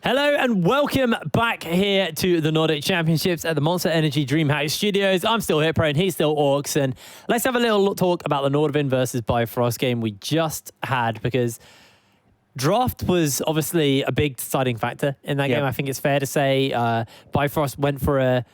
Hello and welcome back here to the Nordic Championships at the Monster Energy DreamHack Studios. I'm still Hitpro and he's still Orcs, and let's have a little talk about the Nordic versus Bifrost game we just had, because draft was obviously a big deciding factor in that game. I think it's fair to say Bifrost went for a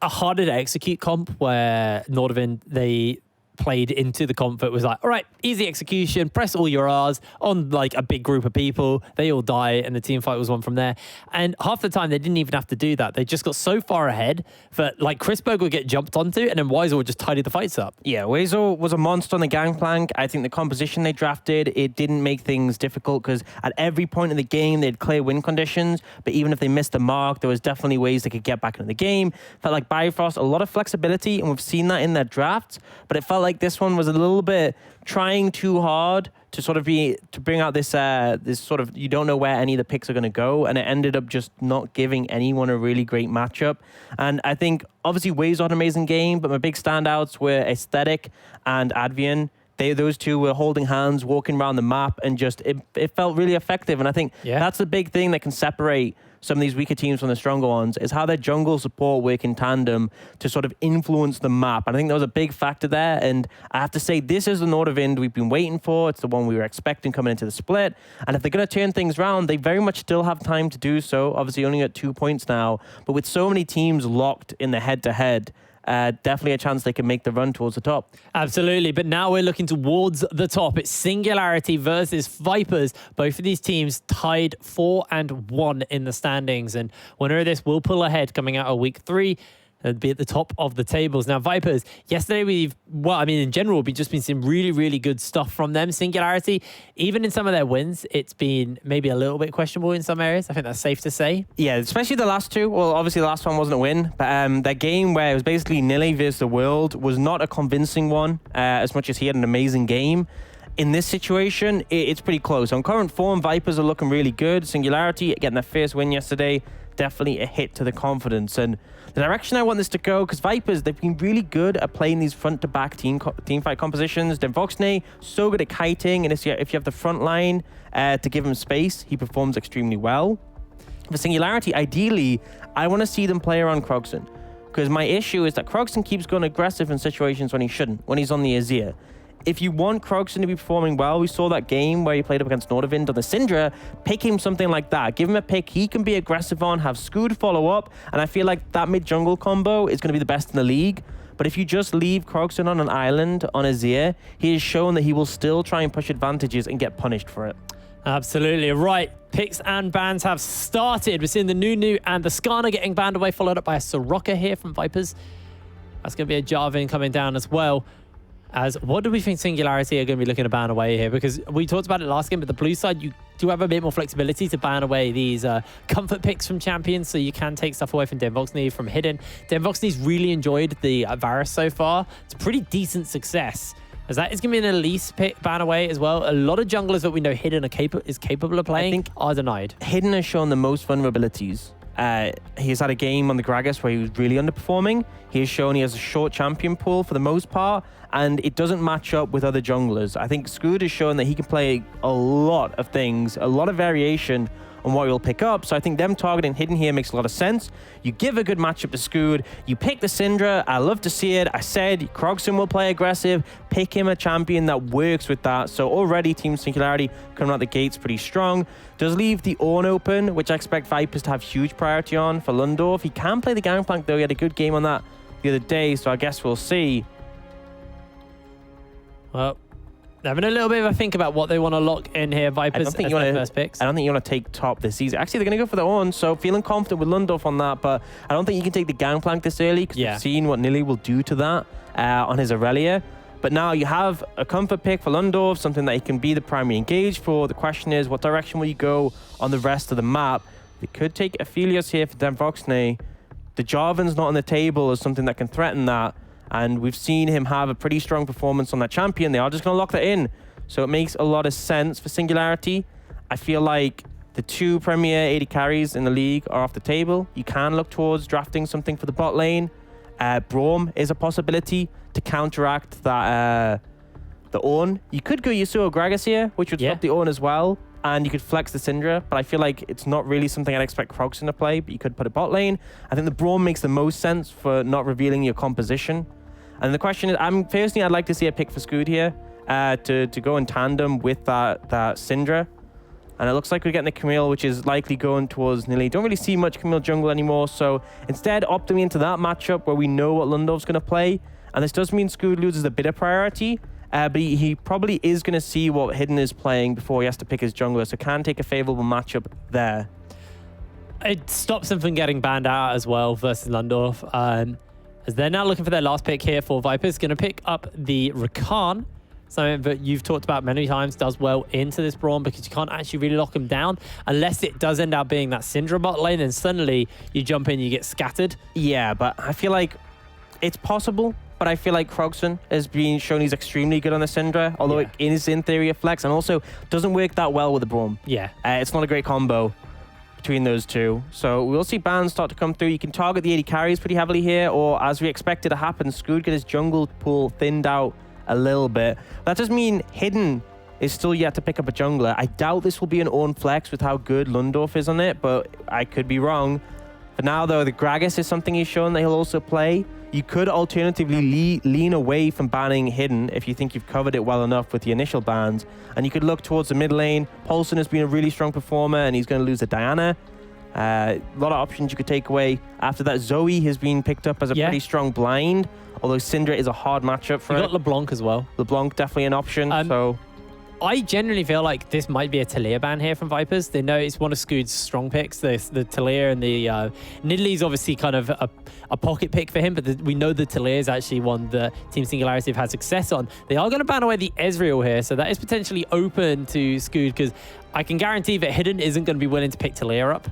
harder to execute comp where Nordic, they played into the comp that was like, all right, easy execution, press all your R's on like a big group of people, they all die, and the team fight was won from there. And half the time they didn't even have to do that. They just got so far ahead that like Chrisberg would get jumped onto and then Weisel would just tidy the fights up. Yeah, Weisel was a monster on the gangplank. I think the composition they drafted, it didn't make things difficult because at every point in the game they had clear win conditions, but even if they missed the mark, there was definitely ways they could get back into the game. Felt like Bifrost, a lot of flexibility, and we've seen that in their drafts, but it felt like this one was a little bit trying too hard to sort of bring out this this sort of, you don't know where any of the picks are going to go, and it ended up just not giving anyone a really great matchup. And I think obviously Weisel had an amazing game, but my big standouts were Aesthetic and Advian. Those two were holding hands, walking around the map, and just it felt really effective. And I think that's the big thing that can separate some of these weaker teams from the stronger ones, is how their jungle support work in tandem to sort of influence the map. And I think that was a big factor there. And I have to say, this is the Nordic we've been waiting for. It's the one we were expecting coming into the split. And if they're going to turn things around, they very much still have time to do so. Obviously only at 2 points now, but with so many teams locked in the head-to-head, definitely a chance they can make the run towards the top. Absolutely, but now we're looking towards the top. It's Singularity versus Vipers. Both of these teams tied 4-1 in the standings, and winner of this will pull ahead coming out of week 3. And be at the top of the tables. Now, Vipers, yesterday in general, we've just been seeing really, really good stuff from them. Singularity, even in some of their wins, it's been maybe a little bit questionable in some areas. I think that's safe to say. Yeah, especially the last two. Well, obviously the last one wasn't a win, but that game where it was basically Nilly versus the world was not a convincing one, as much as he had an amazing game. In this situation, it's pretty close. On current form, Vipers are looking really good. Singularity, getting their first win yesterday, definitely a hit to the confidence. And the direction I want this to go, because Vipers, they've been really good at playing these front-to-back team fight compositions. Voxney, so good at kiting, and if you have the front line to give him space, he performs extremely well. For Singularity, ideally, I want to see them play around Krogson, because my issue is that Krogson keeps going aggressive in situations when he shouldn't, when he's on the Azir. If you want Krogson to be performing well, we saw that game where he played up against Nordivind on the Syndra, pick him something like that. Give him a pick he can be aggressive on, have Scoot follow up, and I feel like that mid-jungle combo is going to be the best in the league. But if you just leave Krogson on an island on Azir, he has shown that he will still try and push advantages and get punished for it. Absolutely. Right. Picks and bans have started. We're seeing the Nunu and the Skarner getting banned away, followed up by a Soroka here from Vipers. That's going to be a Jarvan coming down as well. What do we think Singularity are going to be looking to ban away here? Because we talked about it last game, but the blue side, you do have a bit more flexibility to ban away these comfort picks from champions, so you can take stuff away from Voxney from Hidden. Voxney's really enjoyed the Varus so far. It's a pretty decent success, as that is going to be an Elise pick ban away as well. A lot of junglers that we know Hidden is capable of playing are denied. Hidden has shown the most vulnerabilities. He's had a game on the Gragas where he was really underperforming. He has shown he has a short champion pool for the most part, and it doesn't match up with other junglers. I think Scoot has shown that he can play a lot of things, a lot of variation on what he'll pick up. So I think them targeting Hidden here makes a lot of sense. You give a good matchup to Scoot. You pick the Syndra. I love to see it. I said Krogson will play aggressive. Pick him a champion that works with that. So already Team Singularity coming out the gates pretty strong. Does leave the Ornn open, which I expect Vipers to have huge priority on for Lundorf. He can play the Gangplank though. He had a good game on that the other day, so I guess we'll see. Well, having a little bit of a think about what they want to lock in here. Vipers as their first picks. I don't think you want to take top this season. Actually, they're going to go for the Ornn, so feeling confident with Lundorf on that, but I don't think you can take the Gangplank this early, because we've seen what Nilly will do to that on his Aurelia. But now you have a comfort pick for Lundorf, something that he can be the primary engage for. The question is, what direction will you go on the rest of the map? They could take Aphelios here for Voxney. The Jarvan's not on the table as something that can threaten that. And we've seen him have a pretty strong performance on that champion. They are just going to lock that in. So it makes a lot of sense for Singularity. I feel like the two premier AD carries in the league are off the table. You can look towards drafting something for the bot lane. Braum is a possibility to counteract that the Ornn. You could go Yasuo Gragas here, which would stop the Ornn as well. and you could flex the Syndra, but I feel like it's not really something I'd expect Krogson to play, but you could put a bot lane. I think the Braum makes the most sense for not revealing your composition. And the question is, personally, I'd like to see a pick for Scoot here to go in tandem with that Syndra. And it looks like we're getting the Camille, which is likely going towards Nilly. Don't really see much Camille jungle anymore, so instead opting into that matchup where we know what Lundorf's going to play. And this does mean Scoot loses a bit of priority, but he probably is going to see what Hidden is playing before he has to pick his jungler, so can take a favorable matchup there. It stops him from getting banned out as well versus Lundorf. As they're now looking for their last pick here for Vipers, going to pick up the Rakan. Something that you've talked about many times does well into this Braum because you can't actually really lock him down unless it does end up being that Syndra bot lane and suddenly you jump in, you get scattered. Yeah, but I feel like it's possible, but I feel like Krogson has been shown he's extremely good on the Syndra, although it is in theory a flex and also doesn't work that well with the Braum. Yeah. It's not a great combo between those two. So we'll see bans start to come through. You can target the AD carries pretty heavily here, or as we expected to happen, Scoot get his jungle pool thinned out a little bit. That does mean Hidden is still yet to pick up a jungler. I doubt this will be an own flex with how good Lundorf is on it, but I could be wrong. For now, though, the Gragas is something he's shown that he'll also play. You could alternatively lean away from banning Hidden if you think you've covered it well enough with the initial bans, and you could look towards the mid lane. Paulson has been a really strong performer, and he's going to lose to Diana. A lot of options you could take away. After that, Zoe has been picked up as a pretty strong blind, although Syndra is a hard matchup for You it. got LeBlanc as well. LeBlanc definitely an option. So I genuinely feel like this might be a Talia ban here from Vipers. They know it's one of Scoot's strong picks. The Talia and the Nidalee is obviously kind of a pocket pick for him, but we know the Talia is actually one that Team Singularity have had success on. They are going to ban away the Ezreal here, so that is potentially open to Scoot because I can guarantee that Hidden isn't going to be willing to pick Talia up.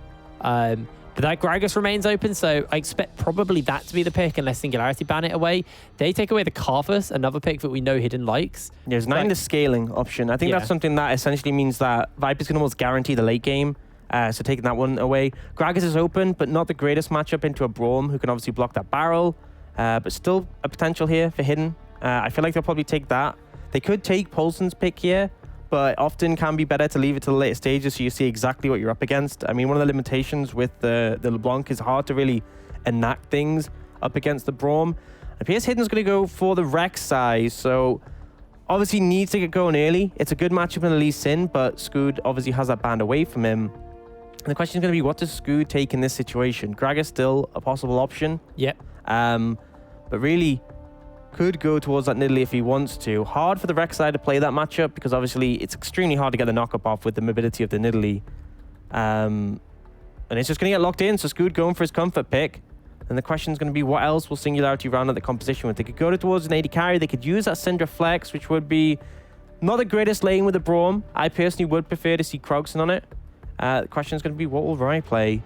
But that Gragas remains open, so I expect probably that to be the pick unless Singularity ban it away. They take away the Carthus, another pick that we know Hidden likes. There's not the scaling option. I think that's something that essentially means that Viper's can almost guarantee the late game. So taking that one away. Gragas is open, but not the greatest matchup into a Braum, who can obviously block that barrel. But still a potential here for Hidden. I feel like they'll probably take that. They could take Paulson's pick here, but often can be better to leave it to the later stages so you see exactly what you're up against. I mean, one of the limitations with the LeBlanc is hard to really enact things up against the Braum. And PS Hidden's going to go for the Rek'Sai, so obviously needs to get going early. It's a good matchup in Lee Sin, but Scoot obviously has that band away from him. And the question is going to be, what does Scoot take in this situation? Gragas still a possible option. Yep. But really could go towards that Nidalee if he wants to. Hard for the Rek'Sai to play that matchup because obviously it's extremely hard to get the knock-up off with the mobility of the Nidalee. And it's just going to get locked in, so Scoot going for his comfort pick. And the question is going to be, what else will Singularity round out the composition with? They could go towards an AD carry. They could use that Syndra flex, which would be not the greatest lane with the Braum. I personally would prefer to see Krogson on it. The question is going to be, what will Rai play?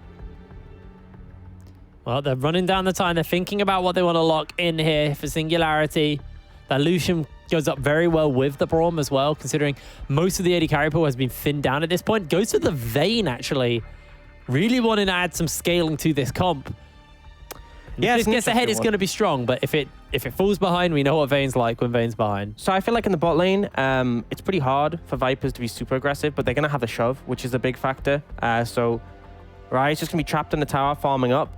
Well, they're running down the time. They're thinking about what they want to lock in here for Singularity. That Lucian goes up very well with the Braum as well, considering most of the AD carry pool has been thinned down at this point. Goes to the Vayne, actually. Really wanting to add some scaling to this comp. Yeah, if it gets ahead, it's going to be strong, but if it falls behind, we know what Vayne's like when Vayne's behind. So I feel like in the bot lane, it's pretty hard for Vipers to be super aggressive, but they're going to have the shove, which is a big factor. So Rai's just going to be trapped in the tower, farming up.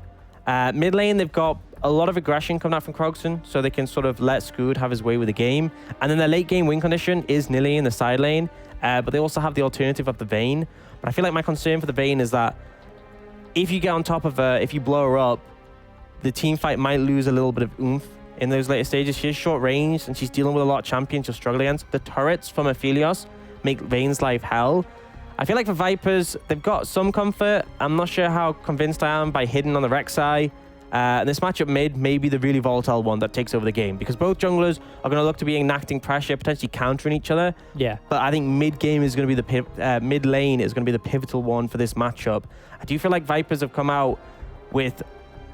Mid lane, they've got a lot of aggression coming out from Krogson, so they can sort of let Scoot have his way with the game. And then their late game win condition is Nilly in the side lane, but they also have the alternative of the Vayne. But I feel like my concern for the Vayne is that if you get on top of her, if you blow her up, the team fight might lose a little bit of oomph in those later stages. She is short range, and she's dealing with a lot of champions she'll struggle against. The turrets from Aphelios make Vayne's life hell. I feel like for Vipers, they've got some comfort. I'm not sure how convinced I am by Hidden on the Rek'Sai. This matchup mid may be the really volatile one that takes over the game because both junglers are going to look to be enacting pressure, potentially countering each other. Yeah. But I think mid game is going to be mid lane is going to be the pivotal one for this matchup. I do feel like Vipers have come out with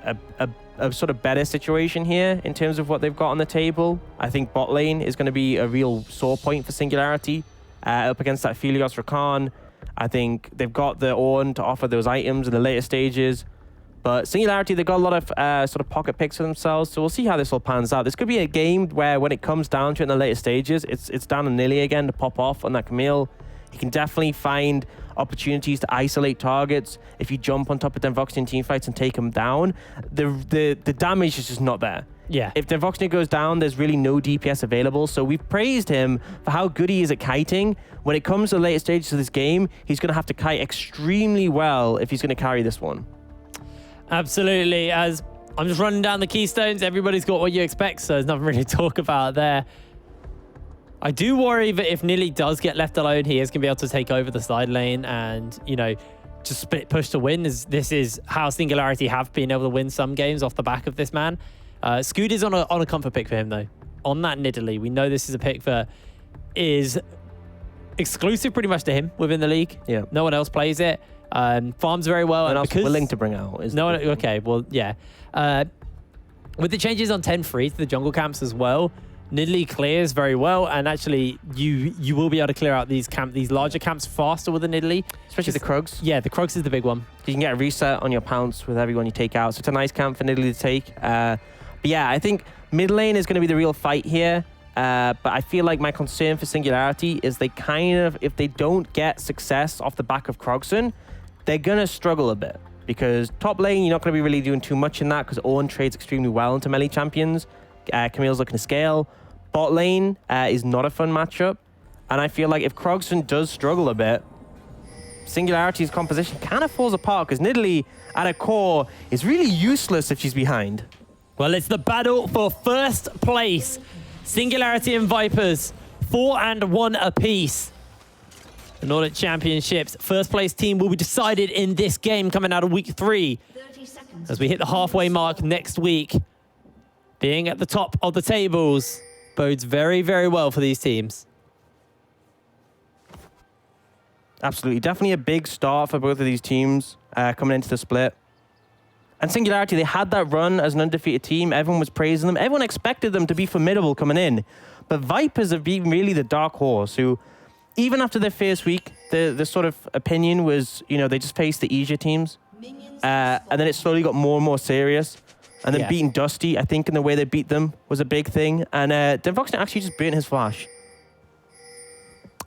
a sort of better situation here in terms of what they've got on the table. I think bot lane is going to be a real sore point for Singularity up against that Aphelios Rakan. I think they've got the Ornn to offer those items in the later stages. But Singularity, they've got a lot of sort of pocket picks for themselves, so we'll see how this all pans out. This could be a game where when it comes down to it in the later stages, it's down to Nilly again to pop off on that Camille. He can definitely find opportunities to isolate targets. If you jump on top of Denvoxny in teamfights and take him down, the damage is just not there. Yeah. If Denvoxny goes down, there's really no DPS available. So we've praised him for how good he is at kiting. When it comes to the later stages of this game, he's going to have to kite extremely well if he's going to carry this one. Absolutely. As I'm just running down the keystones, everybody's got what you expect, so there's nothing really to talk about there. I do worry that if Nilly does get left alone, he is going to be able to take over the side lane and, you know, just split push to win. This is how Singularity have been able to win some games off the back of this man. Scoot is on a comfort pick for him, though. On that Nidalee, we know this is a pick that is exclusive pretty much to him within the league. Yeah. No one else plays it. Farms very well. And also willing to bring out. Okay, well, yeah. With the changes on 10-3 to the jungle camps as well, Nidalee clears very well, and actually you will be able to clear out these larger camps faster with the Nidalee. Especially the Krugs. Yeah, the Krugs is the big one. You can get a reset on your pounce with everyone you take out. So it's a nice camp for Nidalee to take. But yeah, I think mid lane is going to be the real fight here. But I feel like my concern for Singularity is they kind of, if they don't get success off the back of Krogson, they're going to struggle a bit. Because top lane, you're not going to be really doing too much in that because Ornn trades extremely well into melee champions. Camille's looking to scale. Bot lane is not a fun matchup. And I feel like if Krogson does struggle a bit, Singularity's composition kind of falls apart because Nidalee at a core is really useless if she's behind. Well, it's the battle for first place. Singularity and Vipers, 4-1 apiece. The Nordic Championships first place team will be decided in this game coming out of week 3 as we hit the halfway mark next week. Being at the top of the tables bodes very, very well for these teams. Absolutely. Definitely a big start for both of these teams coming into the split. And Singularity, they had that run as an undefeated team. Everyone was praising them. Everyone expected them to be formidable coming in. But Vipers have been really the dark horse who, even after their first week, the sort of opinion was, you know, they just faced the easier teams. And then it slowly got more and more serious. And then beating Dusty, I think in the way they beat them was a big thing. And Denvoxny actually just burnt his flash.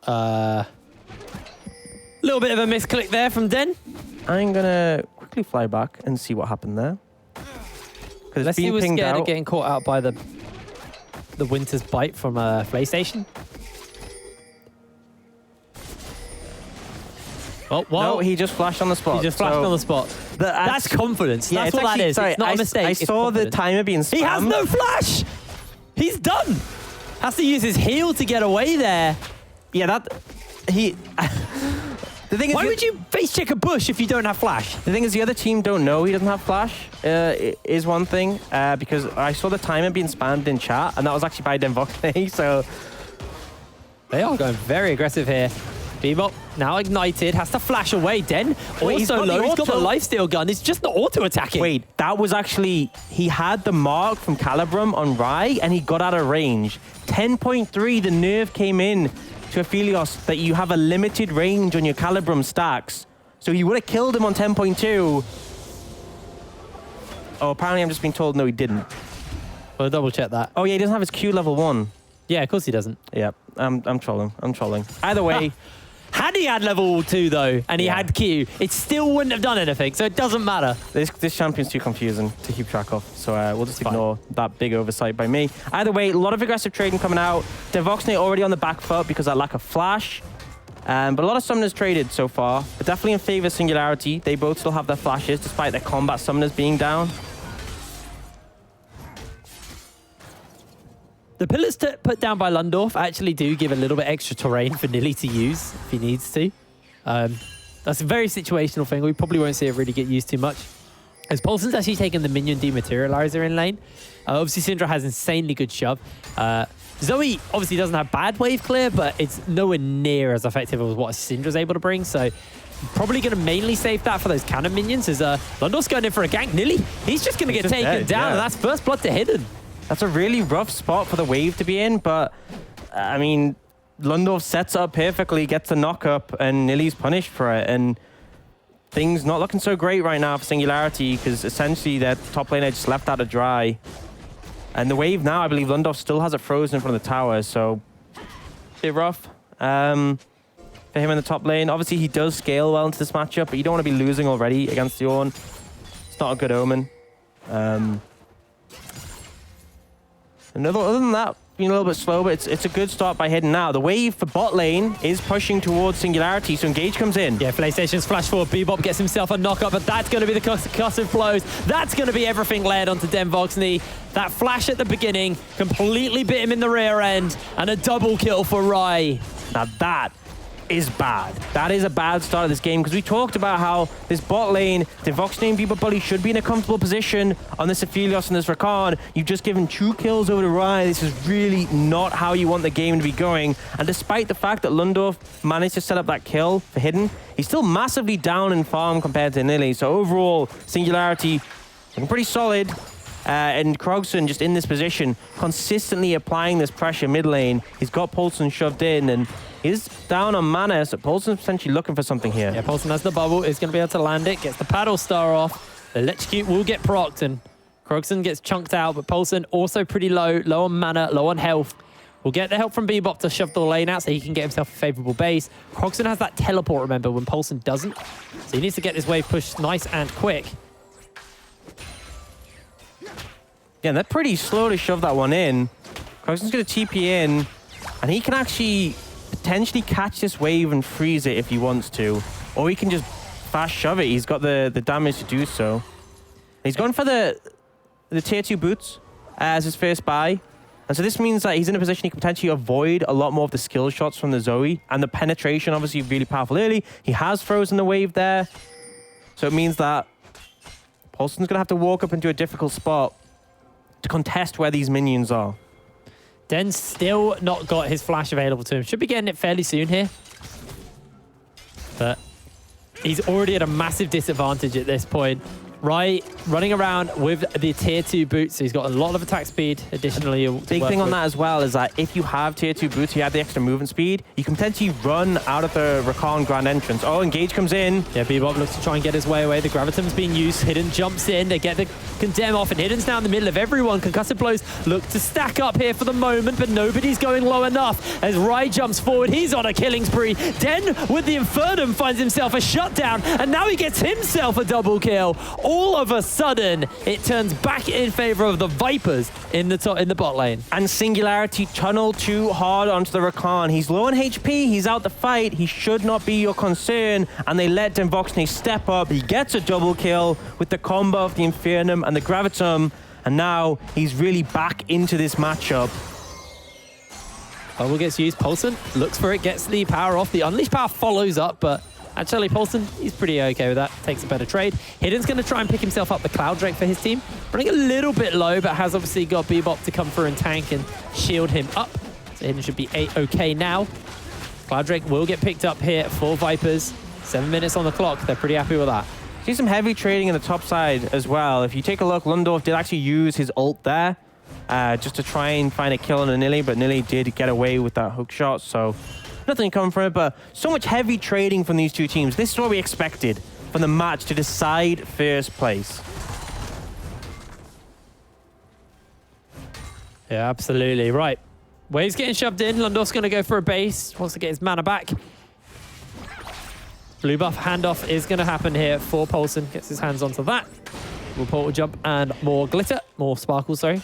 Little bit of a misclick there from Den. I'm going to quickly fly back and see what happened there. Let's see who's scared of getting caught out by the Winter's Bite from PlayStation. Oh, whoa. No, he just flashed on the spot. He just flashed on the spot. That's confidence. Yeah, that's what that is. Sorry, it's not a mistake. I saw the timer being spammed. He has no flash. He's done. Has to use his heal to get away there. Yeah, the thing is, why would you face check a bush if you don't have flash? The thing is, the other team don't know he doesn't have flash. Is one thing because I saw the timer being spammed in chat, and that was actually by Denvoxny. So they are going very aggressive here. Bebop now ignited, has to flash away. Den also low. He's got the lifesteal gun. It's just not auto attacking. Wait, that was actually, he had the mark from Calibrum on Rai, and he got out of range. 10.3, the nerf came in to Aphelios that you have a limited range on your Calibrum stacks. So he would have killed him on 10.2. Oh, apparently I'm just being told no, he didn't. We'll double check that. Oh yeah, he doesn't have his Q level 1. Yeah, of course he doesn't. Yeah, I'm trolling. I'm trolling. Either way. Had he had level 2 though, and he had Q, it still wouldn't have done anything, so it doesn't matter. This champion's too confusing to keep track of, so we'll just ignore that big oversight by me. Either way, a lot of aggressive trading coming out. Denvoxny already on the back foot because of that lack of flash. But a lot of summoners traded so far, but definitely in favor of Singularity. They both still have their flashes despite their combat summoners being down. The pillars put down by Lundorf actually do give a little bit extra terrain for Nilly to use if he needs to. That's a very situational thing. We probably won't see it really get used too much. As Paulson's actually taken the minion dematerializer in lane. Obviously, Syndra has insanely good shove. Zoe obviously doesn't have bad wave clear, but it's nowhere near as effective as what Syndra's able to bring. So probably going to mainly save that for those cannon minions. As Lundorf's going in for a gank. Nilly, he's just going to get taken down, and that's first blood to Hidden. That's a really rough spot for the wave to be in, but I mean, Lundorf sets up perfectly, gets a knock up, and Nilly's punished for it. And things not looking so great right now for Singularity because essentially their top laner just left out to dry. And the wave now, I believe Lundorf still has it frozen in front of the tower, so a bit rough. for him in the top lane. Obviously, he does scale well into this matchup, but you don't want to be losing already against the Ornn. It's not a good omen. Other than that, being a little bit slow, but it's a good start by Hidden now. The wave for bot lane is pushing towards Singularity, so Engage comes in. Yeah, PlayStation's flash forward. Bebop gets himself a knock-up, but that's going to be the concussive blows. That's going to be everything led onto Denvoxny. That flash at the beginning completely bit him in the rear end, and a double kill for Rai. Now that is bad. That is a bad start of this game, because we talked about how this bot lane, Denvoxny and Bebop Bully should be in a comfortable position on this Aphelios and this Rakan. You've just given 2 kills over to Rai. This is really not how you want the game to be going. And despite the fact that Lundorf managed to set up that kill for Hidden, he's still massively down in farm compared to Nili. So overall, Singularity looking pretty solid. And Krogson just in this position, consistently applying this pressure mid lane. He's got Paulson shoved in, and he's down on mana, so Paulson's potentially looking for something here. Yeah, Paulson has the bubble, is going to be able to land it, gets the paddle star off. The Electrocute will get procced, and Krogson gets chunked out, but Paulson also pretty low on mana, low on health. Will get the help from Bebop to shove the lane out so he can get himself a favorable base. Krogson has that teleport, remember, when Paulson doesn't. So he needs to get this wave pushed nice and quick. Yeah, they're pretty slow to shove that one in. Krogson's going to TP in, and he can actually potentially catch this wave and freeze it if he wants to. Or he can just fast shove it. He's got the damage to do so. He's going for the tier 2 boots as his first buy. And so this means that he's in a position he can potentially avoid a lot more of the skill shots from the Zoe. And the penetration, obviously, really powerful early. He has frozen the wave there. So it means that Paulson's going to have to walk up into a difficult spot to contest where these minions are. Den's still not got his flash available to him. Should be getting it fairly soon here. But he's already at a massive disadvantage at this point. Rai running around with the tier 2 boots, so he's got a lot of attack speed additionally. Big thing on that as well is that if you have tier 2 boots, you have the extra movement speed, you can potentially run out of the Rakan Grand Entrance. Oh, Engage comes in. Yeah, Bebop looks to try and get his way away. The Gravitum's being used. Hidden jumps in. They get the Condemn off, and Hidden's now in the middle of everyone. Concussive blows look to stack up here for the moment, but nobody's going low enough. As Rai jumps forward, he's on a killing spree. Den with the Infernum finds himself a shutdown, and now he gets himself a double kill. All of a sudden, it turns back in favor of the Vipers in the bot lane. And Singularity tunnel too hard onto the Rakan. He's low on HP, he's out the fight, he should not be your concern, and they let Denvoxny step up. He gets a double kill with the combo of the Infernum and the Gravitum, and now he's really back into this matchup. Bubble gets used, Paulson looks for it, gets the power off. The Unleashed power follows up, but actually, Paulson, he's pretty okay with that. Takes a better trade. Hidden's going to try and pick himself up the Cloud Drake for his team. Running a little bit low, but has obviously got Bebop to come through and tank and shield him up. So Hidden should be okay now. Cloud Drake will get picked up here for Vipers. 7 minutes on the clock. They're pretty happy with that. See some heavy trading in the top side as well. If you take a look, Lundorf did actually use his ult there just to try and find a kill on a Nili, but Nili did get away with that hook shot, so nothing coming from it, but so much heavy trading from these two teams. This is what we expected from the match to decide first place. Yeah, absolutely. Right. Wave's getting shoved in. Lundorf's going to go for a base. Wants to get his mana back. Blue buff handoff is going to happen here for Paulson. Gets his hands onto that. More portal jump and more glitter. More sparkle, sorry.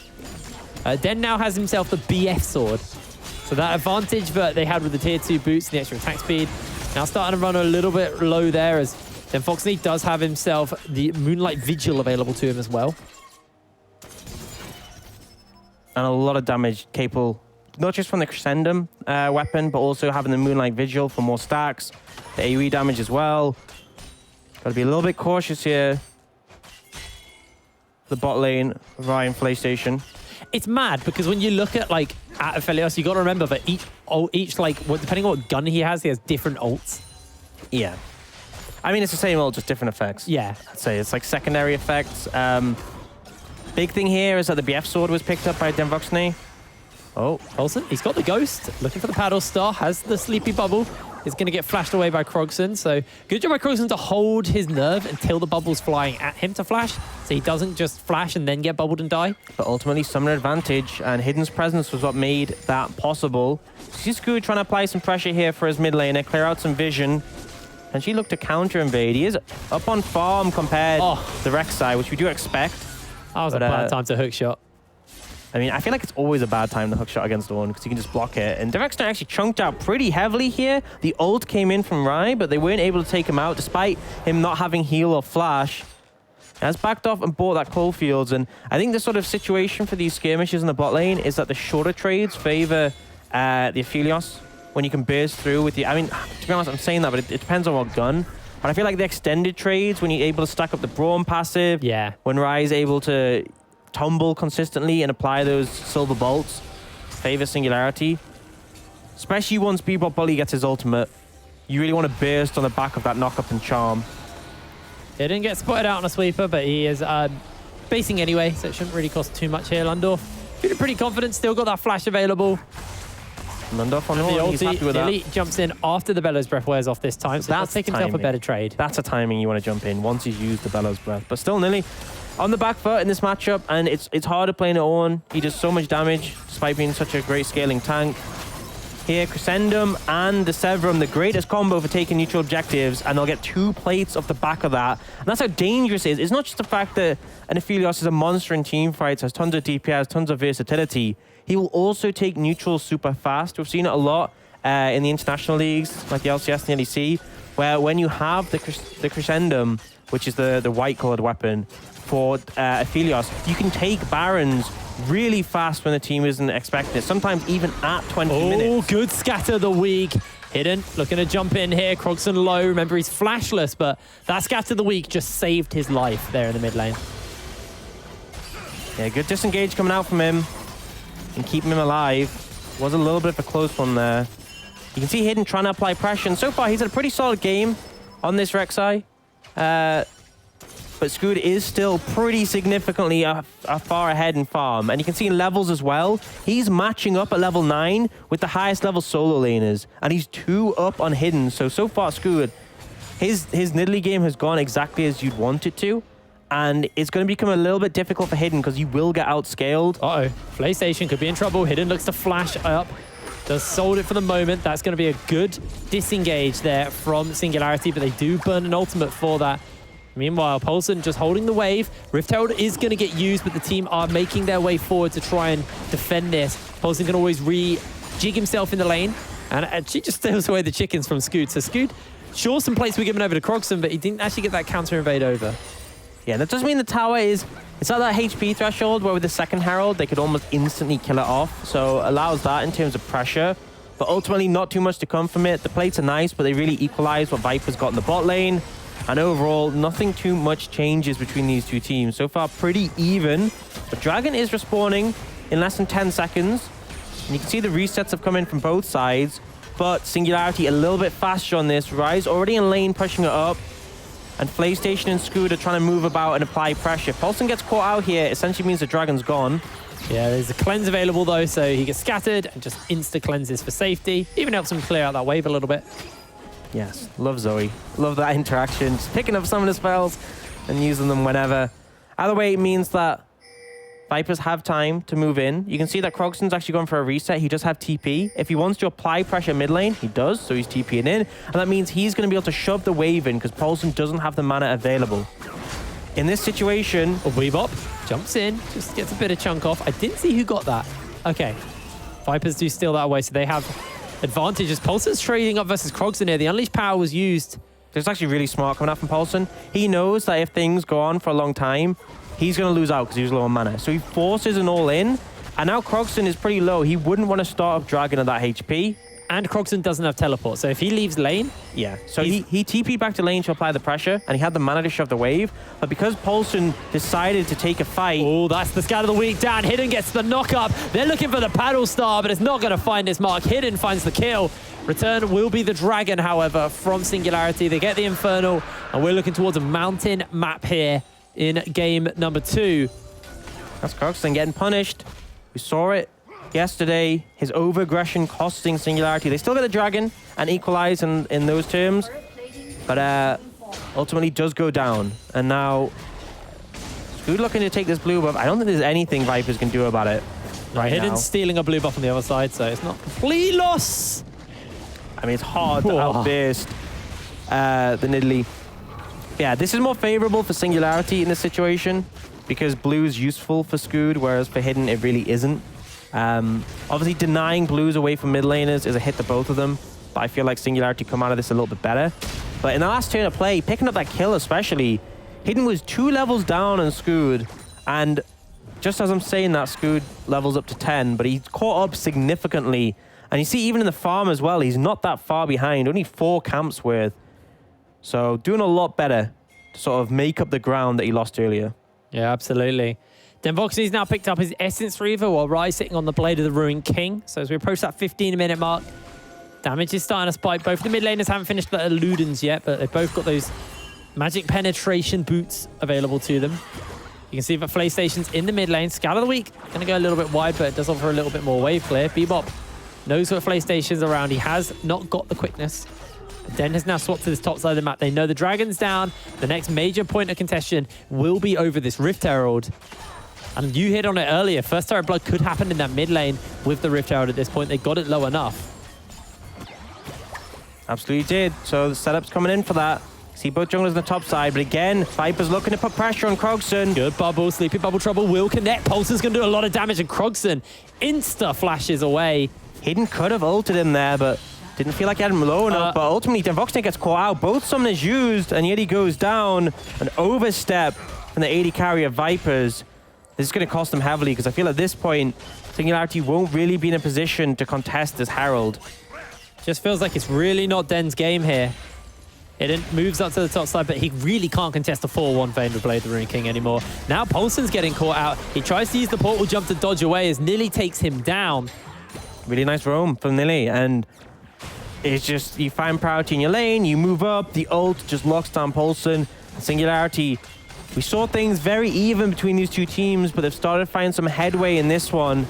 Den now has himself the BF sword. So that advantage that they had with the tier 2 boots and the extra attack speed, now starting to run a little bit low there, as Denvoxny does have himself the Moonlight Vigil available to him as well. And a lot of damage capable, not just from the Crescendum weapon, but also having the Moonlight Vigil for more stacks. The AoE damage as well. Got to be a little bit cautious here. The bot lane, Ryan PlayStation. It's mad because when you look at at Aphelios, you got to remember that each depending on what gun he has different ults. Yeah. I mean, it's the same ult, just different effects. Yeah. I'd say it's like secondary effects. Big thing here is that the BF sword was picked up by Denvoxny. Oh, Paulson, he's got the ghost. Looking for the paddle star, has the sleepy bubble. is going to get flashed away by Krogson. So good job by Krogson to hold his nerve until the bubble's flying at him to flash, so he doesn't just flash and then get bubbled and die. But ultimately, summoner advantage and Hidden's presence was what made that possible. Sisku trying to apply some pressure here for his mid laner, clear out some vision. And she looked to counter invade. He is up on farm compared to the Rek'Sai, which we do expect. That was a bad time to hook shot. I mean, I feel like it's always a bad time to hook shot against Ornn because you can just block it. And Rek'Sai actually chunked out pretty heavily here. The ult came in from Rai, but they weren't able to take him out despite him not having heal or flash. He has backed off and bought that Coalfields. And I think the sort of situation for these skirmishes in the bot lane is that the shorter trades favor the Aphelios when you can burst through with the... I mean, to be honest, I'm saying that, but it depends on what gun. But I feel like the extended trades, when you're able to stack up the Braum passive, when Rai's able to tumble consistently and apply those silver bolts, favor Singularity. Especially once Bebop Bully gets his ultimate, you really want to burst on the back of that knock-up and charm. He didn't get spotted out on a sweeper, but he is basing anyway, so it shouldn't really cost too much here. Lundorf feeling pretty confident, still got that flash available. Lundorf on the Ornn, he's happy with the that. Elite jumps in after the Bellows Breath wears off this time, so that's taking himself a better trade. That's a timing you want to jump in once he's used the Bellows Breath. But still, Nilly on the back foot in this matchup, and it's harder playing at Ornn. He does so much damage despite being such a great scaling tank. Here, Crescendum and the Severum, the greatest combo for taking neutral objectives, and they'll get 2 plates off the back of that. And that's how dangerous it is. It's not just the fact that an Aphelios is a monster in team fights, has tons of DPS, tons of versatility. He will also take neutral super fast. We've seen it a lot in the international leagues, like the LCS and the LEC, where when you have the Crescendum, which is the white-colored weapon, for Aphelios, you can take Barons really fast when the team isn't expecting it, sometimes even at 20 minutes. Oh, good scatter the week. Hidden, looking to jump in here. Krogson low. Remember, he's flashless, but that scatter the week just saved his life there in the mid lane. Yeah, good disengage coming out from him and keeping him alive. Was a little bit of a close one there. You can see Hidden trying to apply pressure, and so far he's had a pretty solid game on this Rek'Sai. But Scoot is still pretty significantly far ahead in farm. And you can see in levels as well, he's matching up at level 9 with the highest level solo laners. And he's 2 up on Hidden. So far, Scoot, his Nidalee game has gone exactly as you'd want it to. And it's going to become a little bit difficult for Hidden because he will get outscaled. Uh-oh. PlayStation could be in trouble. Hidden looks to flash up. Does sold it for the moment. That's going to be a good disengage there from Singularity, but they do burn an ultimate for that. Meanwhile, Poulsen just holding the wave. Rift Herald is going to get used, but the team are making their way forward to try and defend this. Poulsen can always re-jig himself in the lane, and she just steals away the chickens from Scoot. So Scoot, sure, some plates were given over to Krogson, but he didn't actually get that counter invade over. Yeah, that does mean the tower it's at that HP threshold where with the second Herald, they could almost instantly kill it off. So allows that in terms of pressure, but ultimately not too much to come from it. The plates are nice, but they really equalize what Viper's got in the bot lane. And overall, nothing too much changes between these two teams. So far, pretty even. But Dragon is respawning in less than 10 seconds. And you can see the resets have come in from both sides. But Singularity a little bit faster on this. Rise already in lane, pushing it up. And PlayStation and Scoot are trying to move about and apply pressure. Poulsen gets caught out here. Essentially means the Dragon's gone. Yeah, there's a cleanse available, though. So he gets scattered and just insta-cleanses for safety. Even helps him clear out that wave a little bit. Yes, love Zoe. Love that interaction. Just picking up some of the spells and using them whenever. Either way, it means that Vipers have time to move in. You can see that Krogson's actually going for a reset. He does have TP. If he wants to apply pressure mid lane, he does, so he's TPing in. And that means he's going to be able to shove the wave in because Poulsen doesn't have the mana available. In this situation... Weebop jumps in, just gets a bit of chunk off. I didn't see who got that. Okay. Vipers do steal that away, so they have... advantages. Poulsen's trading up versus Krogson here. The Unleashed Power was used. It's actually really smart coming out from Poulsen. He knows that if things go on for a long time, he's going to lose out because he's low on mana. So he forces an all-in, and now Krogson is pretty low. He wouldn't want to start up Dragon at that HP. And Krogson doesn't have teleport, so if he leaves lane... Yeah, so he TP'd back to lane to apply the pressure, and he had the mana to shove the wave. But because Poulsen decided to take a fight... Oh, that's the scatter of the week down. Hidden gets the knock-up. They're looking for the paddle star, but it's not going to find its mark. Hidden finds the kill. Return will be the Dragon, however, from Singularity. They get the Infernal, and we're looking towards a mountain map here in game number 2. That's Krogson getting punished. We saw it yesterday. His over-aggression costing Singularity. They still get the Dragon and equalize in those terms, but ultimately does go down. And now, Scoot looking to take this blue buff. I don't think there's anything Vipers can do about it right now. Hidden stealing a blue buff on the other side, so it's not complete loss. I mean, it's hard to outburst the Nidalee. Yeah, this is more favorable for Singularity in this situation because blue is useful for Scoot, whereas for Hidden, it really isn't. Obviously, denying blues away from mid laners is a hit to both of them, but I feel like Singularity come out of this a little bit better. But in the last turn of play, picking up that kill especially, Hidden was 2 levels down on Scoot, and just as I'm saying that, Scoot levels up to 10, but he's caught up significantly. And you see, even in the farm as well, he's not that far behind, only 4 camps worth. So doing a lot better to sort of make up the ground that he lost earlier. Yeah, absolutely. Denvoxy's now picked up his Essence Reaver while Rai sitting on the Blade of the Ruined King. So as we approach that 15-minute mark, damage is starting to spike. Both the mid laners haven't finished the Illudens yet, but they've both got those magic penetration boots available to them. You can see that PlayStation's in the mid lane. Scout of the Week, going to go a little bit wide, but it does offer a little bit more wave clear. Bebop knows what PlayStation's around. He has not got the quickness. Den has now swapped to this top side of the map. They know the Dragon's down. The next major point of contention will be over this Rift Herald. And you hit on it earlier. First Tower of Blood could happen in that mid lane with the Rift Herald at this point. They got it low enough. Absolutely did. So the setup's coming in for that. See both junglers on the top side, but again, Viper's looking to put pressure on Krogson. Good bubble. Sleepy Bubble Trouble will connect. Pulsar's going to do a lot of damage, and Krogson insta-flashes away. Hidden could have ulted him there, but didn't feel like he had him low enough. But ultimately, Denvoxne gets caught out. Both summoners used, and yet he goes down. An overstep from the AD carry of Vipers. This is going to cost them heavily, because I feel at this point, Singularity won't really be in a position to contest this Herald. Just feels like it's really not Den's game here. It moves up to the top side, but he really can't contest the 4-1 Vayne with Blade of the Ruined King anymore. Now Paulson's getting caught out. He tries to use the portal jump to dodge away as Nilly takes him down. Really nice roam from Nilly, and it's just, you find priority in your lane, you move up, the ult just locks down Paulson. Singularity, we saw things very even between these two teams, but they've started to find some headway in this one.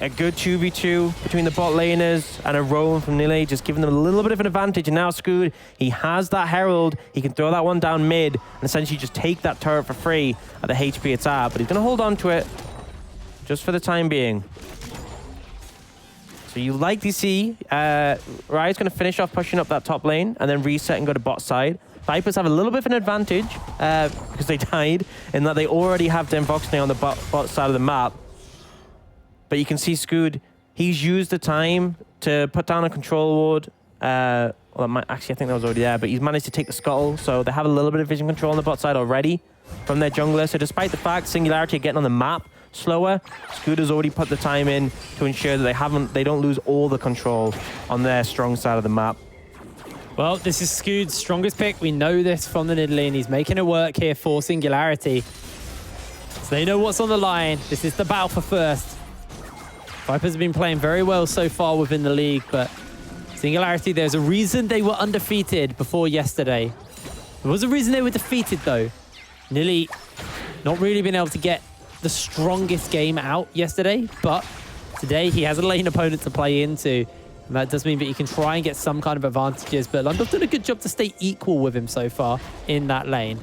A good 2v2 between the bot laners and a roam from Nilly, just giving them a little bit of an advantage. And now Scoot, he has that Herald. He can throw that one down mid and essentially just take that turret for free at the HP it's at. But he's going to hold on to it just for the time being. So you like to see Rai's going to finish off pushing up that top lane and then reset and go to bot side. Vipers have a little bit of an advantage because they died in that they already have Denvoxne on the bot side of the map. But you can see Scoot, he's used the time to put down a control ward. Actually, I think that was already there, but he's managed to take the scuttle. So they have a little bit of vision control on the bot side already from their jungler. So despite the fact Singularity are getting on the map slower, Scoot has already put the time in to ensure that they don't lose all the control on their strong side of the map. Well, this is Scoot's strongest pick. We know this from the Nidalee, and he's making it work here for Singularity. So they know what's on the line. This is the battle for first. Vipers have been playing very well so far within the league, but Singularity, there's a reason they were undefeated before yesterday. There was a reason they were defeated, though. Nilly not really been able to get the strongest game out yesterday, but today he has a lane opponent to play into, and that does mean that you can try and get some kind of advantages, but Lundorf's done a good job to stay equal with him so far in that lane.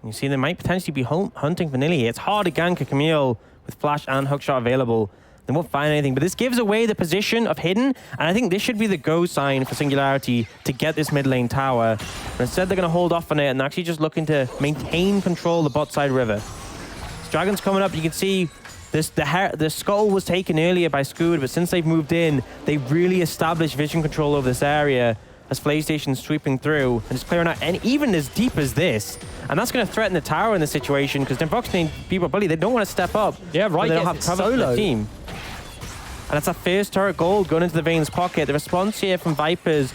You see, they might potentially be hunting for Nilly here. It's hard to gank a Camille with flash and hookshot available. They won't find anything, but this gives away the position of Hidden, and I think this should be the go sign for Singularity to get this mid lane tower. But instead, they're going to hold off on it and actually just looking to maintain control of the bot side river. This Dragon's coming up. You can see the scuttle was taken earlier by Scoot, but since they've moved in, they've really established vision control over this area as PlayStation's sweeping through and just clearing out, and even as deep as this. And that's going to threaten the tower in this situation because Denvoxne and Bebop Bully, they don't want to step up. Yeah, right. They don't have cover for the team. And that's a first turret gold going into the Vayne's pocket. The response here from Vipers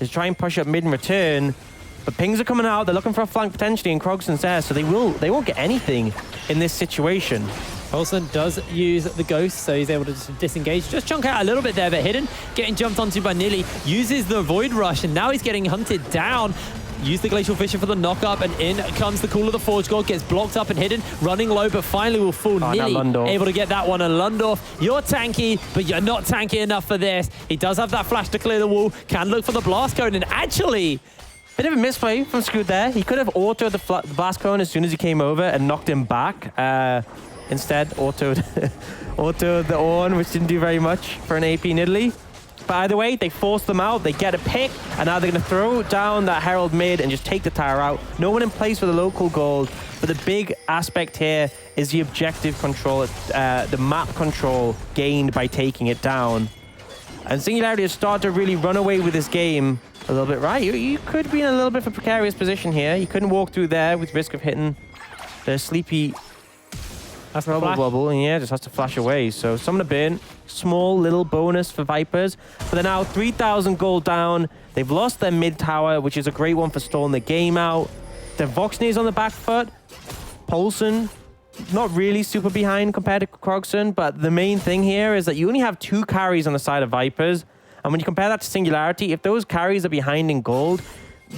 is try and push up mid in return. But pings are coming out. They're looking for a flank potentially, and Krogson's there, so they won't get anything in this situation. Paulson does use the ghost, so he's able to just disengage. Just chunk out a little bit there, but Hidden getting jumped onto by Nilly. Uses the Void Rush, and now he's getting hunted down. use the Glacial Fissure for the knock-up, and in comes the Call of the Forge God, gets blocked up and hidden, running low, but finally will fall. Nearly able to get that one. And Lundorf, you're tanky, but you're not tanky enough for this. He does have that flash to clear the wall, can look for the blast cone, and actually... Bit of a misplay from Scoot there. He could have autoed the blast cone as soon as he came over and knocked him back. Instead, autoed the Ornn, which didn't do very much for an AP Nidalee. But either way, they force them out, they get a pick, and now they're going to throw down that Herald mid and just take the tower out. No one in place for the local gold, but the big aspect here is the objective control, the map control gained by taking it down. And Singularity has started to really run away with this game a little bit, right? You could be in a little bit of a precarious position here. You couldn't walk through there with risk of hitting the sleepy bubble, and yeah, just has to flash away. So summon a bin, small little bonus for Vipers. But they're now 3,000 gold down. They've lost their mid tower, which is a great one for stalling the game out. Their Voxnay's on the back foot. Poulsen, not really super behind compared to Krogson, but the main thing here is that you only have 2 carries on the side of Vipers. And when you compare that to Singularity, if those carries are behind in gold,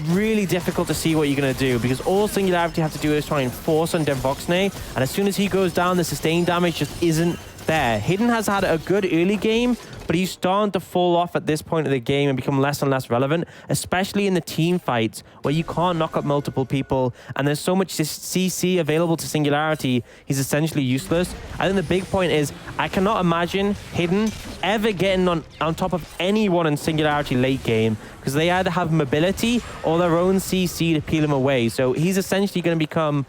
really difficult to see what you're going to do, because all Singularity have to do is try and force on Voxnay, and as soon as he goes down, the sustained damage just isn't there. Hidden has had a good early game, but he's starting to fall off at this point of the game and become less and less relevant, especially in the team fights where you can't knock up multiple people and there's so much CC available to Singularity, he's essentially useless. I think the big point is I cannot imagine Hidden ever getting on top of anyone in Singularity late game, because they either have mobility or their own CC to peel him away. So he's essentially going to become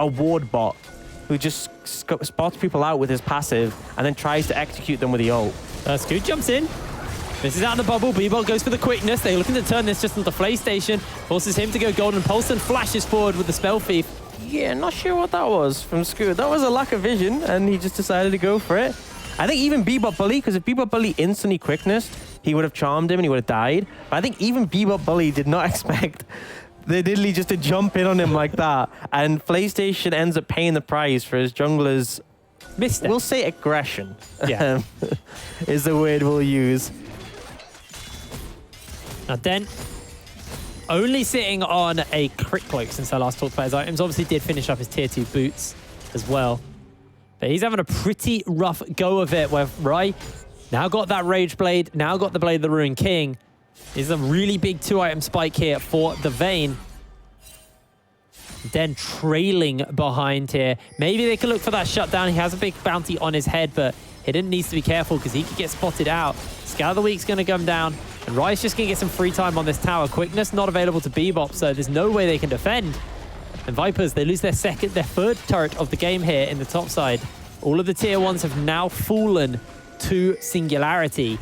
a ward bot who just spots people out with his passive and then tries to execute them with the ult. Scoot jumps in. This is out in the bubble. B-Bot goes for the quickness. They're looking to turn this just into the Flay Station. Forces him to go golden. Poulsen flashes forward with the Spell Thief. Yeah, not sure what that was from Scoot. That was a lack of vision, and he just decided to go for it. I think even B-Bot Bully, because if B-Bot Bully instantly quicknessed, he would have charmed him and he would have died. But I think even B-Bot Bully did not expect the Nidalee just to jump in on him like that. And PlayStation ends up paying the price for his jungler's misstep. We'll say aggression. Yeah. Is the word we'll use. Now Den, only sitting on a crit cloak since I last talked about his items. Obviously did finish up his tier 2 boots as well. But he's having a pretty rough go of it where Rai now got that Rage Blade, now got the Blade of the Ruined King. Is a really big 2-item spike here for the Vayne. Den trailing behind here. Maybe they could look for that shutdown. He has a big bounty on his head, but Hidden needs to be careful because he could get spotted out. Scout of the Week's going to come down, and Rai's just going to get some free time on this tower. Quickness not available to Bebop, so there's no way they can defend. And Vipers, they lose their third turret of the game here in the top side. All of the tier 1s have now fallen to Singularity.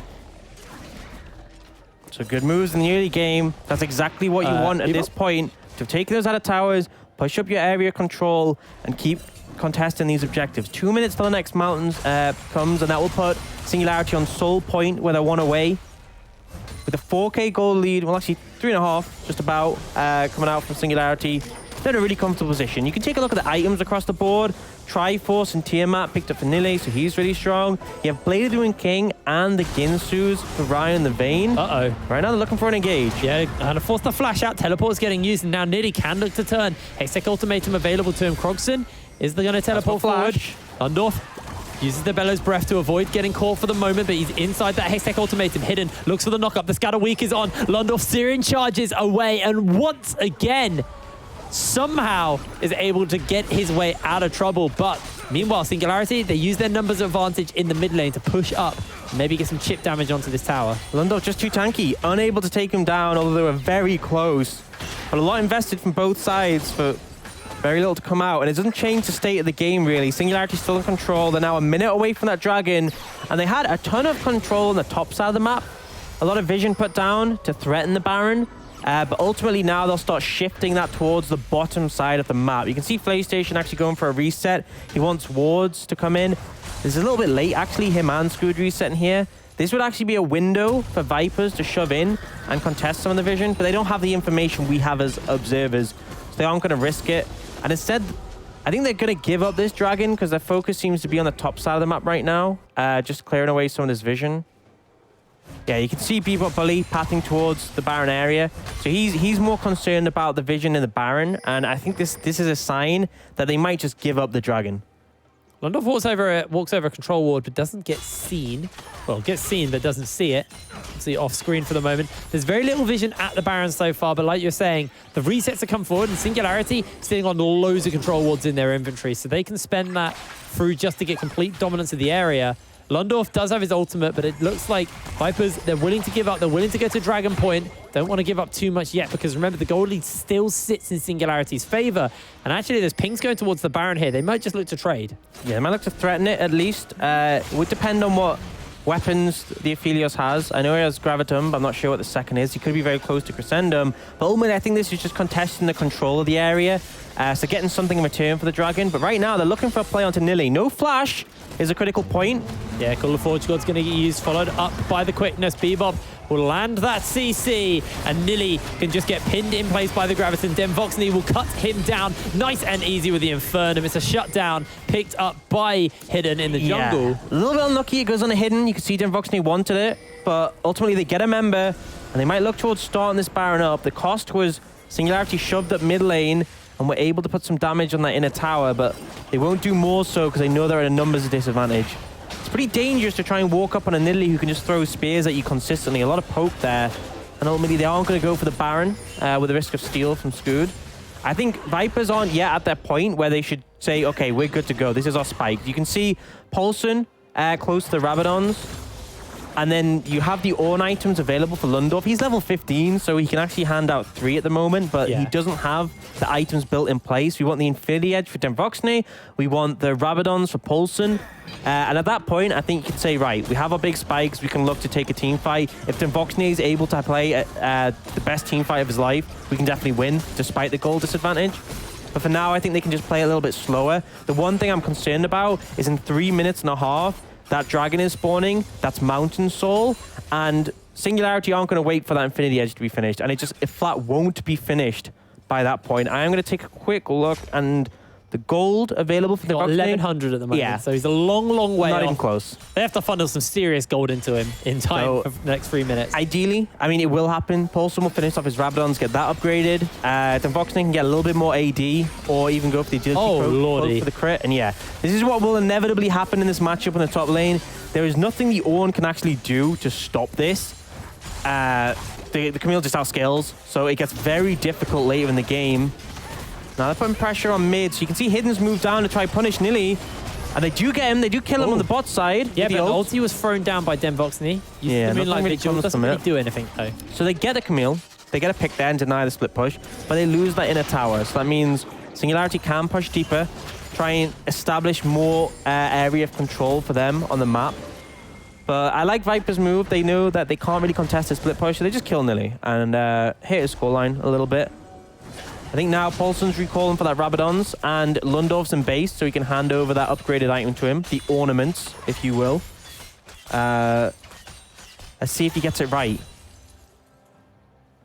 So good moves in the early game. That's exactly what you want at this point. To take those out of towers, push up your area control, and keep contesting these objectives. 2 minutes till the next mountains comes, and that will put Singularity on Soul Point where they're 1 away. With a 4k gold lead, well actually 3.5 just about, coming out from Singularity. They're in a really comfortable position. You can take a look at the items across the board. Triforce and Tiamat picked up for Nidalee, so he's really strong. You have Blade of the Ruined King and the Ginsus for Ryan and the Vayne. Uh-oh. Right now they're looking for an engage. Yeah, and force the flash out. Teleport's getting used, and now Nidalee can look to turn. Hextech Ultimatum available to him. Krogson is going to teleport forward. Lundorf uses the Bellows Breath to avoid getting caught for the moment, but he's inside that Hextech Ultimatum. Hidden looks for the knock-up. The Scatter Week is on. Lundorf Syrian charges away, and once again, somehow is able to get his way out of trouble. But meanwhile, Singularity, they use their numbers advantage in the mid lane to push up, maybe get some chip damage onto this tower. Lundorf just too tanky, unable to take him down, although they were very close. But a lot invested from both sides for very little to come out, and it doesn't change the state of the game really. Singularity still in control. They're now a minute away from that dragon, and they had a ton of control on the top side of the map. A lot of vision put down to threaten the Baron. But ultimately now they'll start shifting that towards the bottom side of the map. You can see PlayStation actually going for a reset. He wants wards to come in. This is a little bit late, actually, him and Scoot resetting here. This would actually be a window for Vipers to shove in and contest some of the vision, but they don't have the information we have as observers, so they aren't going to risk it. And instead, I think they're going to give up this dragon because their focus seems to be on the top side of the map right now, just clearing away some of this vision. Yeah, you can see Bebop Bully pathing towards the Baron area. So he's more concerned about the vision in the Baron, and I think this is a sign that they might just give up the Dragon. Lundorf walks over a control ward, but doesn't get seen. Well, gets seen, but doesn't see it. See off screen for the moment. There's very little vision at the Baron so far, but like you're saying, the resets have come forward, and Singularity sitting on loads of control wards in their inventory, so they can spend that through just to get complete dominance of the area. Lundorf does have his ultimate, but it looks like Vipers, they're willing to give up. They're willing to go to Dragon Point. Don't want to give up too much yet, because remember, the gold lead still sits in Singularity's favor. And actually, there's pings going towards the Baron here. They might just look to trade. Yeah, they might look to threaten it at least. It would depend on what weapons the Aphelios has. I know he has Gravitum, but I'm not sure what the second is. He could be very close to Crescendum. But ultimately, I think this is just contesting the control of the area. So getting something in return for the Dragon. But right now, they're looking for a play onto Nilly. No flash is a critical point. Yeah, Call of Forge God's going to get used, followed up by the quickness. Bebop will land that CC, and Nilly can just get pinned in place by the Graviton. Demvoxney will cut him down nice and easy with the Infernum. It's a shutdown picked up by Hidden in the jungle. Yeah. A little bit unlucky, it goes on a Hidden. You can see Demvoxney wanted it, but ultimately they get a member, and they might look towards starting this Baron up. The cost was Singularity shoved up mid lane, and we're able to put some damage on that inner tower, but they won't do more so because they know they're at a numbers disadvantage. It's pretty dangerous to try and walk up on a Nidalee who can just throw spears at you consistently. A lot of poke there. And ultimately, they aren't going to go for the Baron with the risk of steal from Scood. I think Vipers aren't yet at that point where they should say, okay, we're good to go. This is our spike. You can see Paulson close to the Rabadons. And then you have the Ornn items available for Lundorf. He's level 15, so he can actually hand out 3 at the moment, but he doesn't have the items built in place. We want the Infinity Edge for Demvoxney. We want the Rabadons for Paulson. And at that point, I think you can say, right, we have our big spikes. We can look to take a team fight. If Demvoxney is able to play the best team fight of his life, we can definitely win, despite the goal disadvantage. But for now, I think they can just play a little bit slower. The one thing I'm concerned about is in 3 minutes and a half, that Dragon is spawning, that's Mountain Soul, and Singularity aren't going to wait for that Infinity Edge to be finished, and it flat won't be finished by that point. I am going to take a quick look, and the gold available for the 1100 at the moment, so he's a long way Not off. even close. They have to funnel some serious gold into him in time for the next 3 minutes. Ideally, I mean, it will happen. Paulson will finish off his Rabadons, get that upgraded. Demvoxney can get a little bit more AD, or even go for the agility for the crit. And yeah, this is what will inevitably happen in this matchup in the top lane. There is nothing the Ornn can actually do to stop this. The Camille just outscales, so it gets very difficult later in the game. Now they're putting pressure on mid, so you can see Hidden's moved down to try punish Nilly. And they do get him, they do kill him on the bot side. Yeah, but ulti was thrown down by Demvoxney. Yeah, nothing really comes doesn't really do anything though. So they get a Camille, they get a pick there and deny the split push, but they lose that inner tower. So that means Singularity can push deeper, try and establish more area of control for them on the map. But I like Viper's move. They know that they can't really contest the split push, so they just kill Nilly and hit his scoreline a little bit. I think now Paulson's recalling for that Rabadons, and Lundorf's in base, so he can hand over that upgraded item to him, the ornaments, if you will. Let's see if he gets it right.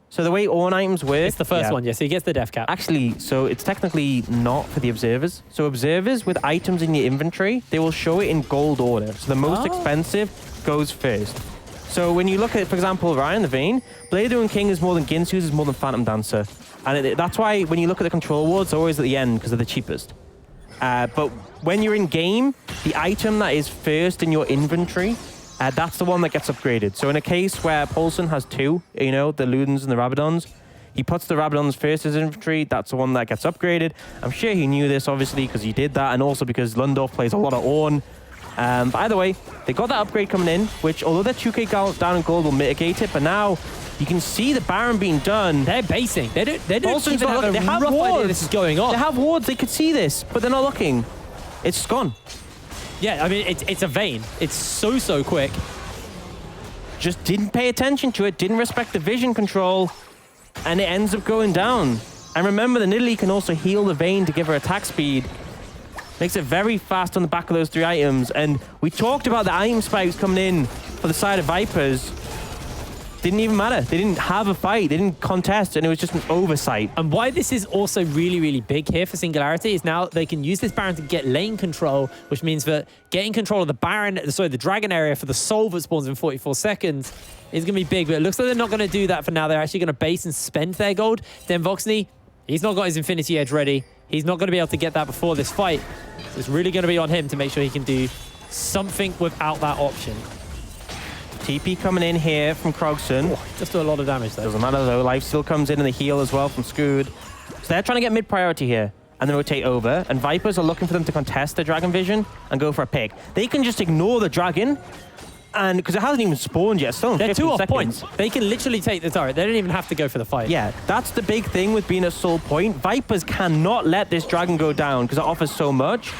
So the way Ornn items work... It's the first one, so he gets the death cap. Actually, so it's technically not for the observers. So observers with items in your inventory, they will show it in gold order. So the most expensive goes first. So when you look at, for example, Ryan the Vayne, Blader and King is more than Ginsu's, is more than Phantom Dancer. And that's why when you look at the control wards, they're always at the end because they're the cheapest. But when you're in game, the item that is first in your inventory, that's the one that gets upgraded. So in a case where Paulson has 2, you know, the Ludens and the Rabadons, he puts the Rabadons first in his inventory, that's the one that gets upgraded. I'm sure he knew this, obviously, because he did that, and also because Lundorf plays a lot of Ornn. But either way, they got that upgrade coming in, which, although they're 2k down in gold, will mitigate it, but now you can see the Baron being done. They're basing. They don't even have they have rough wards. idea this is going on. They have wards, they could see this, but they're not looking. It's gone. Yeah, I mean, it's a Vayne. It's so quick. Just didn't pay attention to it, didn't respect the vision control, and it ends up going down. And remember, the Nidalee can also heal the Vayne to give her attack speed. Makes it very fast on the back of those 3 items. And we talked about the item spikes coming in for the side of Vipers. didn't even matter. They didn't have a fight. They didn't contest, and it was just an oversight. And why this is also really, really big here for Singularity is now they can use this Baron to get lane control, which means that getting control of the Dragon area for the soul that spawns in 44 seconds is going to be big. But it looks like they're not going to do that for now. They're actually going to base and spend their gold. Then Voxney, he's not got his Infinity Edge ready. He's not going to be able to get that before this fight. So it's really going to be on him to make sure he can do something without that option. TP coming in here from Krogson. Oh, just do a lot of damage though. Doesn't matter though. Life still comes in and the heal as well from Scood. So they're trying to get mid priority here and then rotate over. And Vipers are looking for them to contest the Dragon Vision and go for a pick. They can just ignore the Dragon, and because it hasn't even spawned yet. Still in They're 15 2 off seconds. points. They can literally take the turret. They don't even have to go for the fight. Yeah, that's the big thing with being a soul point. Vipers cannot let this Dragon go down because it offers so much.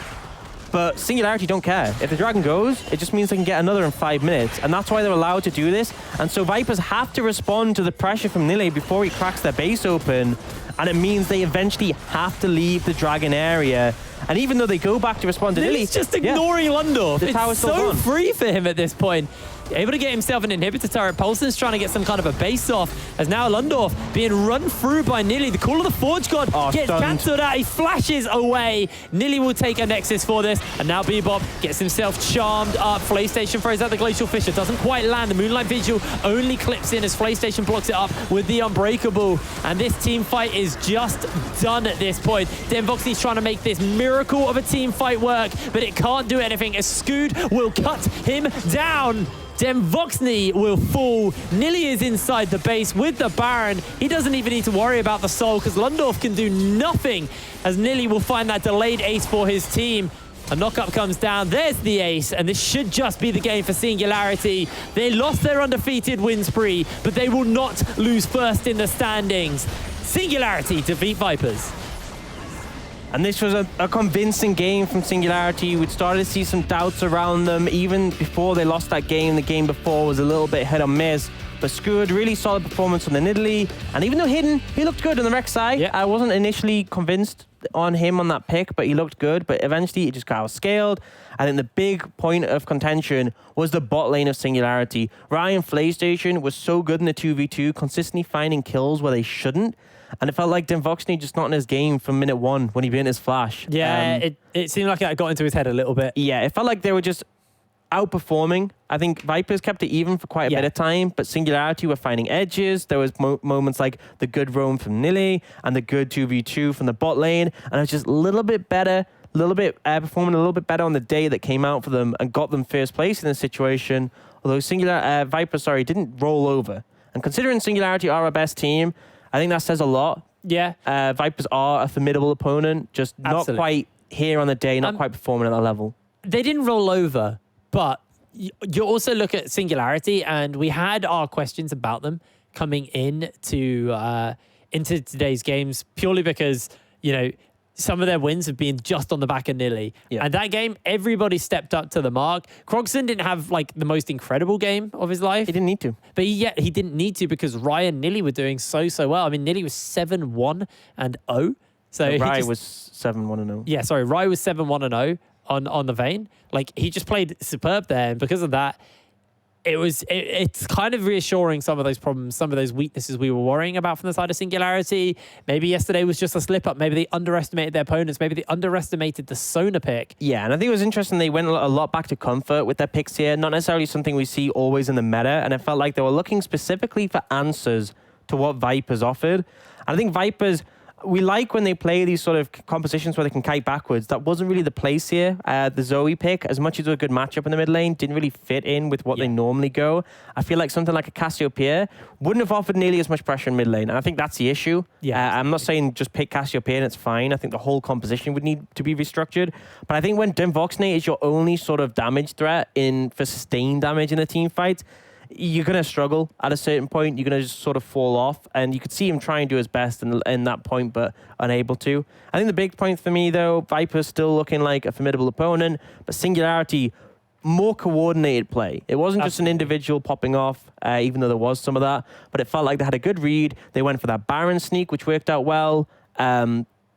But Singularity don't care. If the Dragon goes, it just means they can get another in 5 minutes. And that's why they're allowed to do this. And so Vipers have to respond to the pressure from Nile before he cracks their base open. And it means they eventually have to leave the Dragon area. And even though they go back to respond to Nile, He's just ignoring Lundorf. The tower's It's still so gone. free for him at this point. Able to get himself an inhibitor turret. Paulson's trying to get some kind of a base off as now Lundorf being run through by Nili. The Call of the Forge God gets stunned. cancelled out. He flashes away. Nili will take a Nexus for this. And now Bebop gets himself charmed up. PlayStation throws out the Glacial Fissure. Doesn't quite land. The Moonlight Vigil only clips in as PlayStation blocks it up with the Unbreakable. And this team fight is just done at this point. Denvoxy's trying to make this miracle of a team fight work, but it can't do anything as Scood will cut him down. Demvoxny will fall. Nili is inside the base with the Baron. He doesn't even need to worry about the soul because Lundorf can do nothing as Nili will find that delayed ace for his team. A knockup comes down. There's the ace, and this should just be the game for Singularity. They lost their undefeated win spree, but they will not lose first in the standings. Singularity defeat Vipers. And this was a convincing game from Singularity. We'd started to see some doubts around them. Even before they lost that game, the game before was a little bit hit or miss. But Scood, really solid performance on the Nidalee. And even though Hidden, he looked good on the Rek'Sai. Yeah. I wasn't initially convinced on him on that pick, but he looked good. But eventually, it just got outscaled. I think the big point of contention was the bot lane of Singularity. Ryan PlayStation was so good in the 2v2, consistently finding kills where they shouldn't. And it felt like Demvoxny just not in his game from minute 1 when he beat his flash. Yeah, it seemed like it got into his head a little bit. Yeah, it felt like they were just outperforming. I think Vipers kept it even for quite a bit of time, but Singularity were finding edges. There was moments like the good roam from Nili and the good 2v2 from the bot lane. And it was just a little bit better, performing a little bit better on the day that came out for them and got them first place in the situation. Although Vipers, didn't roll over. And considering Singularity are our best team, I think that says a lot. Yeah. Vipers are a formidable opponent, just not quite here on the day, not quite performing at that level. They didn't roll over, but you also look at Singularity, and we had our questions about them coming into today's games purely because, some of their wins have been just on the back of Nili. Yeah. And that game, everybody stepped up to the mark. Krogson didn't have the most incredible game of his life. He didn't need to. But he didn't need to because Ryan and Nili were doing so well. I mean, Nili was 7-1-0. So Rye was 7-1-0. Yeah, sorry. Rye was 7-1-0 on the Vayne. He just played superb there. And because of that, it's kind of reassuring some of those problems, some of those weaknesses we were worrying about from the side of Singularity. Maybe yesterday was just a slip up. Maybe they underestimated their opponents. Maybe they underestimated the Sona pick. Yeah, and I think it was interesting. They went a lot back to comfort with their picks here. Not necessarily something we see always in the meta. And it felt like they were looking specifically for answers to what Vipers offered. And I think Vipers, we like when they play these sort of compositions where they can kite backwards. That wasn't really the place here. The Zoe pick, as much as it was a good matchup in the mid lane, didn't really fit in with what they normally go. I feel like something like a Cassiopeia wouldn't have offered nearly as much pressure in mid lane. And I think that's the issue. Yeah, I'm not saying just pick Cassiopeia and it's fine. I think the whole composition would need to be restructured. But I think when Demvoxny is your only sort of damage threat for sustained damage in a team fight, you're going to struggle at a certain point. You're going to just sort of fall off. And you could see him try and do his best in that point, but unable to. I think the big point for me, though, Viper's still looking like a formidable opponent, but Singularity, more coordinated play. It wasn't just an individual popping off, even though there was some of that, but it felt like they had a good read. They went for that Baron sneak, which worked out well.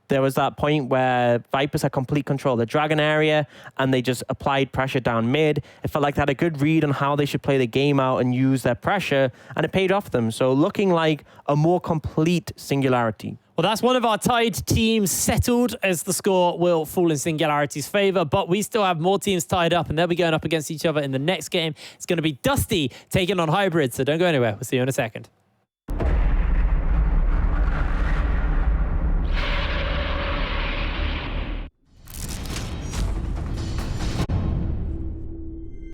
there was that point where Vipers had complete control of the Dragon area and they just applied pressure down mid. It felt like they had a good read on how they should play the game out and use their pressure, and it paid off them. So looking like a more complete Singularity. Well, that's one of our tied teams settled, as the score will fall in Singularity's favor. But we still have more teams tied up, and they'll be going up against each other in the next game. It's going to be Dusty taking on Hybrid, so don't go anywhere. We'll see you in a second.